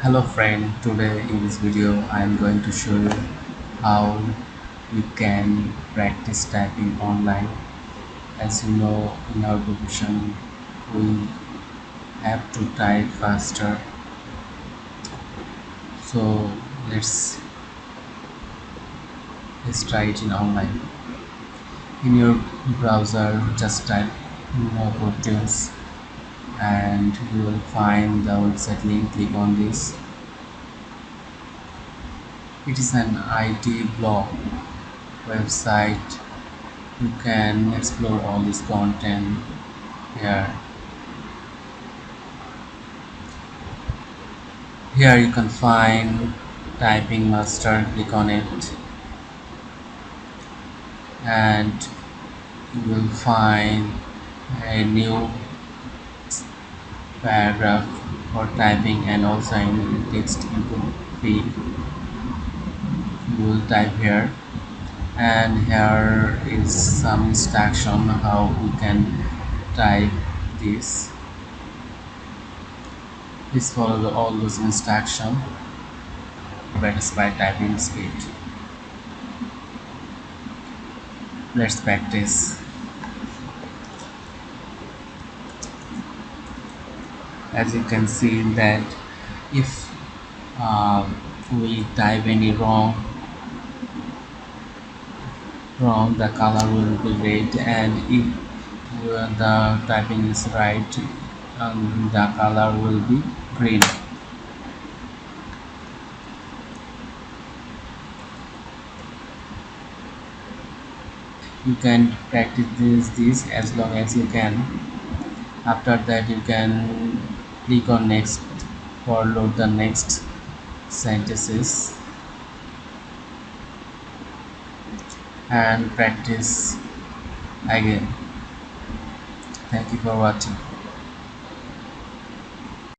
Hello friend, today in this video I am going to show you how you can practice typing online. As you know, in our profession we have to type faster. So let's try it in online. In your browser just type Codetones and you will find the website link. Click on this. It is an IT blog website. You can explore all this content here. Here you can find typing master. Click on it and you will find a new paragraph for typing, and also in text input field you will type here, and here is some instruction how we can type this. Please follow all those instructions. Better by typing speed. Let's practice. As you can see that if we type any wrong, the color will be red, and if the typing is right, the color will be green. You can practice this as long as you can. After that you can click on next for load the next sentences and practice again. Thank you for watching.